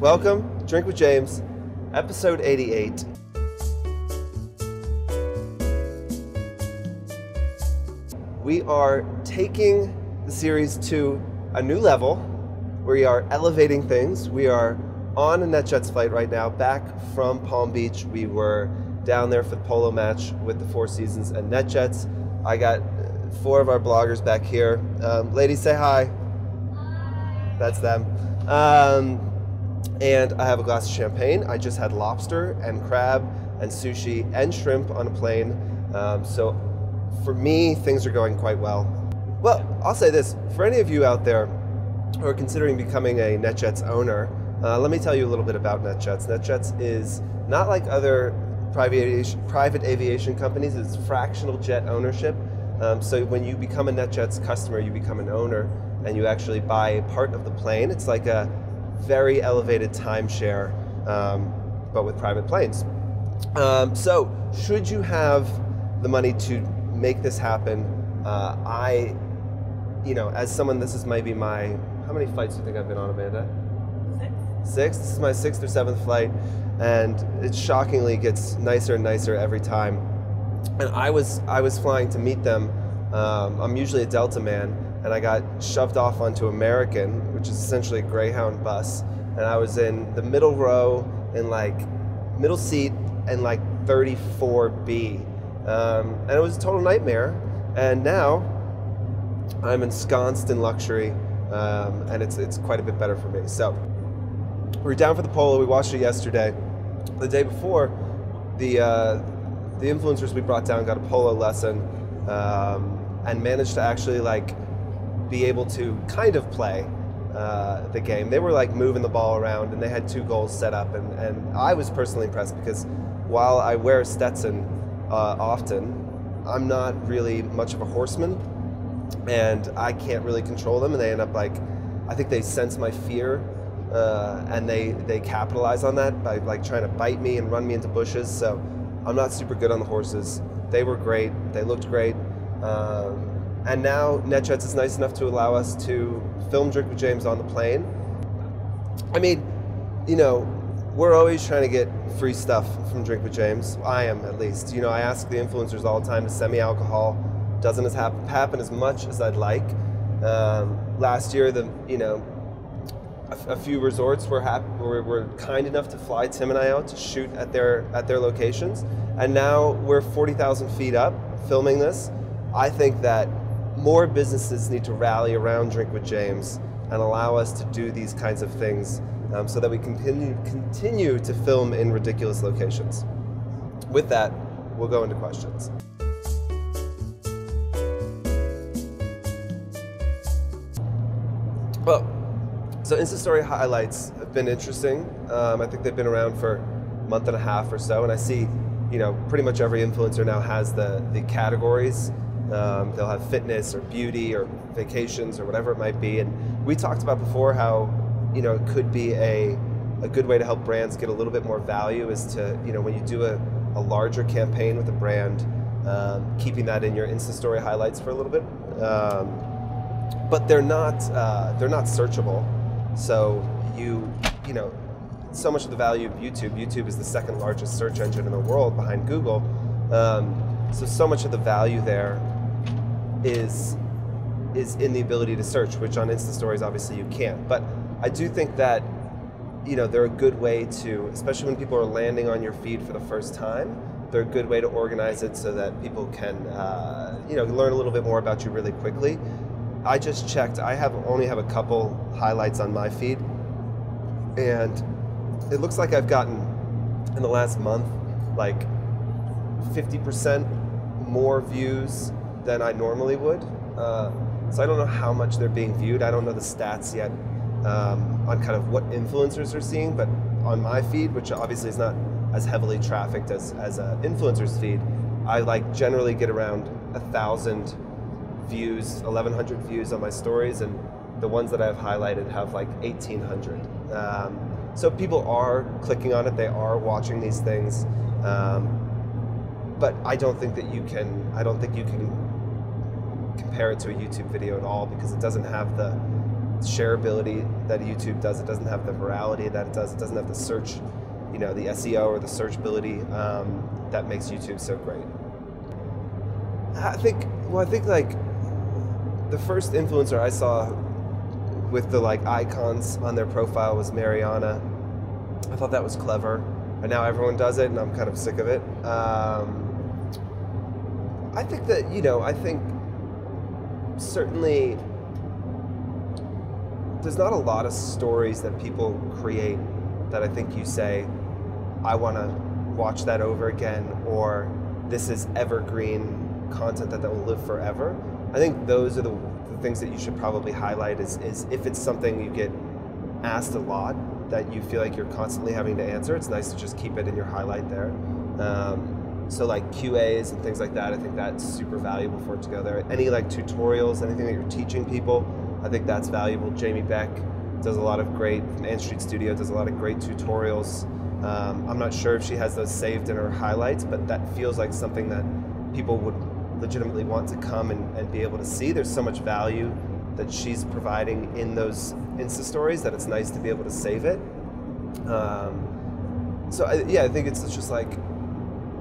Welcome, Drink with James, episode 88. We are taking the series to a new level. We are elevating things. We are on a Netjets flight right now, back from Palm Beach. We were down there for the polo match with the Four Seasons and Netjets. I got 4 of our bloggers back here. Ladies, say hi. Hi. That's them. And I have a glass of champagne. I just had lobster and crab and sushi and shrimp on a plane. So for me, things are going quite well. Well, I'll say this. For any of you out there who are considering becoming a Netjets owner, let me tell you a little bit about Netjets. Netjets is not like other private aviation companies. It's fractional jet ownership. So when you become a Netjets customer, you become an owner and you actually buy a part of the plane. It's like a very elevated timeshare, but with private planes. So should you have the money to make this happen, as someone, this is maybe my, how many flights do you think I've been on, Amanda? 6? This is my 6th or 7th flight, and it shockingly gets nicer and nicer every time. And I was flying to meet them. I'm usually a Delta man, and I got shoved off onto American, which is essentially a Greyhound bus, and I was in the middle row, in like middle seat, and like 34B, and it was a total nightmare. And now I'm ensconced in luxury, and it's quite a bit better for me. So we're down for the polo. We watched it yesterday. The day before, the influencers we brought down got a polo lesson, and managed to actually be able to kind of play the game. They were moving the ball around, and they had 2 goals set up, and I was personally impressed because while I wear a Stetson often, I'm not really much of a horseman, and I can't really control them, and they end up I think they sense my fear, and they capitalize on that by trying to bite me and run me into bushes. So I'm not super good on the horses. They were great. They looked great. And now Netjets is nice enough to allow us to film Drink with James on the plane. I mean, we're always trying to get free stuff from Drink with James. I am, at least. I ask the influencers all the time to send me alcohol. Doesn't happen as much as I'd like. Last year, a few resorts were kind enough to fly Tim and I out to shoot at their locations. And now we're 40,000 feet up filming this. I think that more businesses need to rally around Drink with James and allow us to do these kinds of things, so that we can continue to film in ridiculous locations. With that, we'll go into questions. Well, so Insta Story highlights have been interesting. I think they've been around for a month and a half or so, and I see, pretty much every influencer now has the categories. They'll have fitness or beauty or vacations or whatever it might be. And we talked about before how, it could be a good way to help brands get a little bit more value is to, when you do a larger campaign with a brand, keeping that in your Insta Story highlights for a little bit. But they're not searchable. So so much of the value of YouTube is the 2nd largest search engine in the world behind Google. So much of the value there is in the ability to search, which on Insta Stories obviously you can't. But I do think that they're a good way to, especially when people are landing on your feed for the first time, they're a good way to organize it so that people can learn a little bit more about you really quickly. I just checked. I only have a couple highlights on my feed, and it looks like I've gotten in the last month 50% more views than I normally would. So I don't know how much they're being viewed. I don't know the stats yet on kind of what influencers are seeing, but on my feed, which obviously is not as heavily trafficked as an influencer's feed, I generally get around 1,000 views, 1,100 views on my stories, and the ones that I've highlighted have 1,800. So people are clicking on it, they are watching these things. But I don't think you can compare it to a YouTube video at all, because it doesn't have the shareability that YouTube does. It doesn't have the virality that it does. It doesn't have the search, the SEO or the searchability that makes YouTube so great. I think like the first influencer I saw with the like icons on their profile was Mariana. I thought that was clever, and now everyone does it, and I'm kind of sick of it. I think that, I think certainly there's not a lot of stories that people create that I think you say, I want to watch that over again, or this is evergreen content that will live forever. I think those are the things that you should probably highlight is if it's something you get asked a lot that you feel like you're constantly having to answer, it's nice to just keep it in your highlight there. So like QAs and things like that, I think that's super valuable for it to go there. Any like tutorials, anything that you're teaching people, I think that's valuable. Jamie Beck does a lot of great, from Ann Street Studio, does a lot of great tutorials. I'm not sure if she has those saved in her highlights, but that feels like something that people would legitimately want to come and be able to see. There's so much value that she's providing in those Insta stories that it's nice to be able to save it. I think it's just like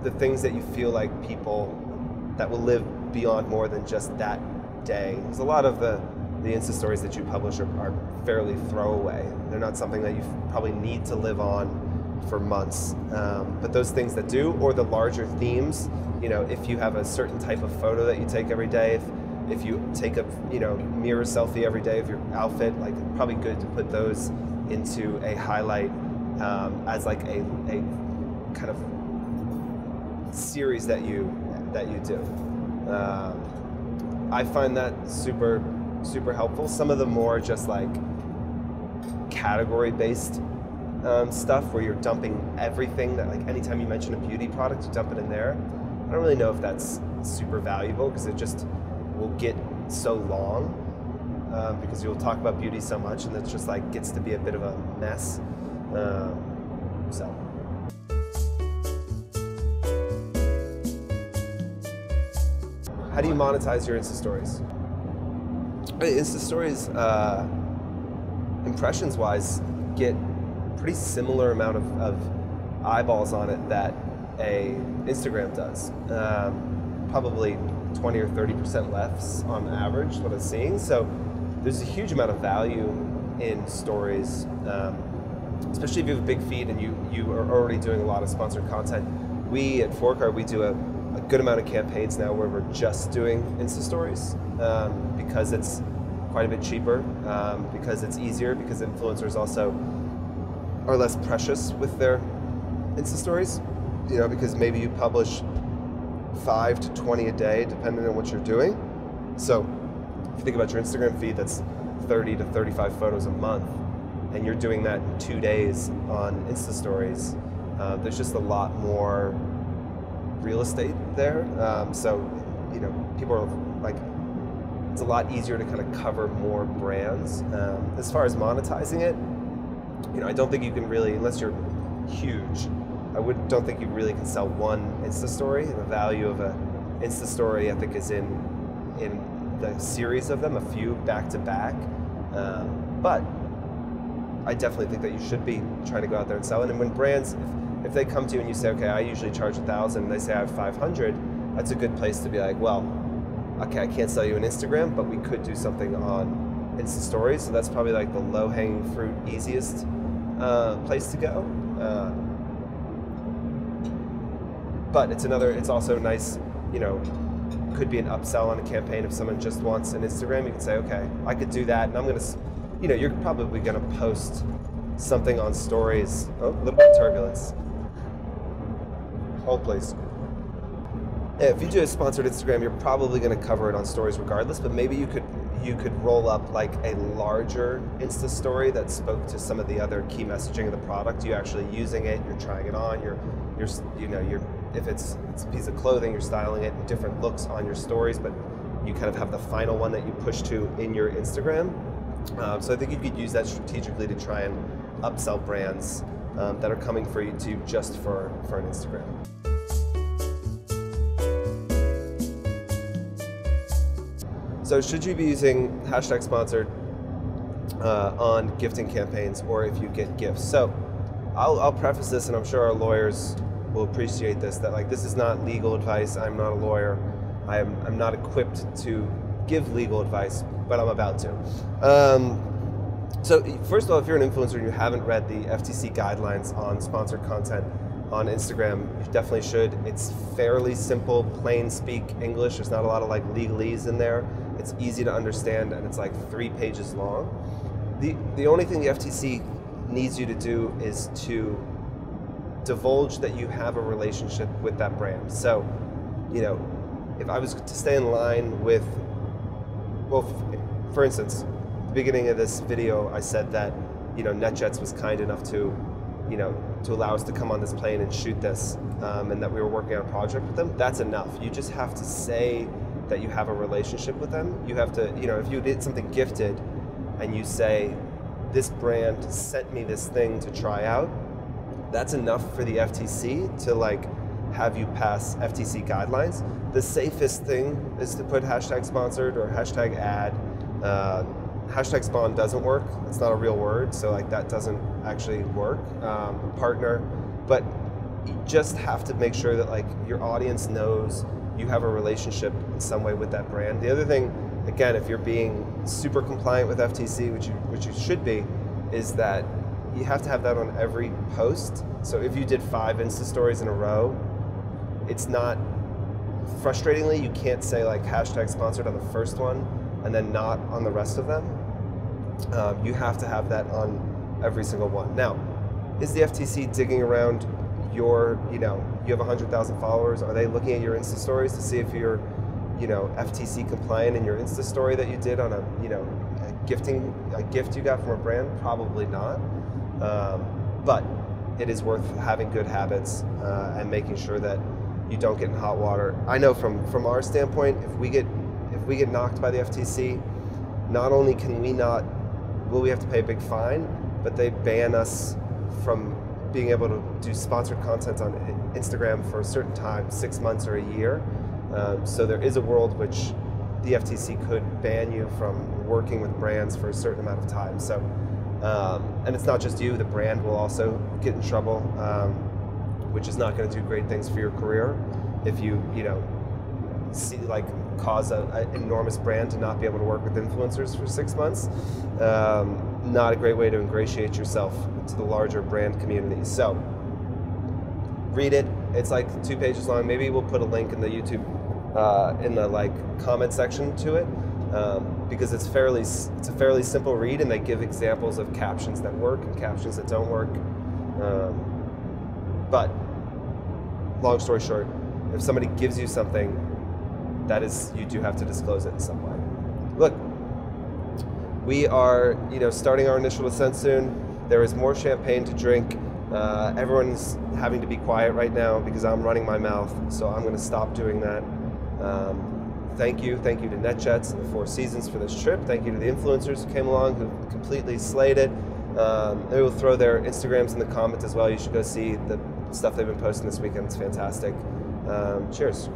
the things that you feel like people that will live beyond more than just that day. Because a lot of the Insta stories that you publish are fairly throwaway. They're not something that you probably need to live on for months. But those things that do, or the larger themes, if you have a certain type of photo that you take every day, if you take a mirror selfie every day of your outfit, like probably good to put those into a highlight as like a kind of series that you do. I find that super helpful. Some of the more just like category based stuff where you're dumping everything that, like, anytime you mention a beauty product, you dump it in there. I don't really know if that's super valuable because it just will get so long because you'll talk about beauty so much and it's just like gets to be a bit of a mess. How do you monetize your Insta stories? Insta stories, impressions wise, get pretty similar amount of eyeballs on it that a Instagram does. Probably 20 or 30% less on average, what I'm seeing. So there's a huge amount of value in stories, especially if you have a big feed and you are already doing a lot of sponsored content. We at Forecard, we do a good amount of campaigns now where we're just doing Insta stories because it's quite a bit cheaper, because it's easier, because influencers also are less precious with their Insta stories, because maybe you publish 5 to 20 a day depending on what you're doing. So if you think about your Instagram feed, that's 30 to 35 photos a month, and you're doing that in 2 days on Insta stories, there's just a lot more real estate there. People are like, it's a lot easier to kind of cover more brands. As far as monetizing it, I don't think you can really, unless you're huge, don't think you really can sell one Insta story. The value of an Insta story, I think, is in the series of them, a few back to back. But I definitely think that you should be trying to go out there and sell it. And when brands, if they come to you and you say, okay, I usually charge 1,000, and they say I have 500, that's a good place to be like, well, okay, I can't sell you an Instagram, but we could do something on Insta stories. So that's probably like the low-hanging fruit, easiest place to go. But it's also nice, could be an upsell on a campaign. If someone just wants an Instagram, you can say, okay, I could do that, and I'm gonna, you're probably gonna post something on stories. Oh, a little bit of turbulence. Hold, please. Yeah, if you do a sponsored Instagram, you're probably going to cover it on stories regardless, but maybe you could roll up like a larger Insta story that spoke to some of the other key messaging of the product. You're actually using it, you're trying it on, if it's a piece of clothing, you're styling it in different looks on your stories, but you kind of have the final one that you push to in your Instagram. So I think you could use that strategically to try and upsell brands that are coming for you to just for an Instagram. So should you be using hashtag sponsored? on gifting campaigns or if you get gifts. So I'll preface this, and I'm sure our lawyers will appreciate this, that like this is not legal advice. I'm not a lawyer. I'm not equipped to give legal advice, but I'm about to. So first of all, if you're an influencer and you haven't read the FTC guidelines on sponsored content on Instagram, you definitely should. It's fairly simple, plain speak English. There's not a lot of like legalese in there. It's easy to understand, and it's like 3 pages long. The only thing the FTC needs you to do is to divulge that you have a relationship with that brand. So, you know, if I was to stay in line with, well, for instance, the beginning of this video, I said that, you know, Netjets was kind enough to, you know, to allow us to come on this plane and shoot this, and that we were working on a project with them. That's enough. You just have to say that you have a relationship with them. You have to, you know, if you did something gifted and you say, this brand sent me this thing to try out, that's enough for the FTC to like have you pass FTC guidelines. The safest thing is to put hashtag sponsored or hashtag ad. Hashtag spawn doesn't work. It's not a real word, so like that doesn't actually work. Partner, but you just have to make sure that like your audience knows you have a relationship in some way with that brand. The other thing, again, if you're being super compliant with FTC, which you should be, is that you have to have that on every post. So if you did 5 Insta stories in a row, it's not, frustratingly, you can't say like hashtag sponsored on the first one and then not on the rest of them. You have to have that on every single one. Now, is the FTC digging around your, you know, you have 100,000 followers, are they looking at your Insta stories to see if you're, you know, FTC compliant in your Insta story that you did on a, you know, a gift you got from a brand? Probably not. But it is worth having good habits and making sure that you don't get in hot water. I know from our standpoint, if we get knocked by the FTC, not only will we have to pay a big fine, but they ban us from being able to do sponsored content on Instagram for a certain time, 6 months or a year. So there is a world which the FTC could ban you from working with brands for a certain amount of time. So, and it's not just you, the brand will also get in trouble, which is not going to do great things for your career. If you know, see like cause an enormous brand to not be able to work with influencers for 6 months, not a great way to ingratiate yourself to the larger brand community. So read it. It's like 2 pages long. Maybe we'll put a link in the YouTube, in the like comment section to it, because it's a fairly simple read, and they give examples of captions that work and captions that don't work. But long story short, if somebody gives you something, that is, you do have to disclose it in some way. Look, we are, you know, starting our initial ascent soon. There is more champagne to drink. Everyone's having to be quiet right now because I'm running my mouth, so I'm going to stop doing that. Thank you to Netjets and the Four Seasons for this trip. Thank you to the influencers who came along, who completely slayed it. They will throw their Instagrams in the comments as well. You should go see the stuff they've been posting this weekend. It's fantastic. Cheers.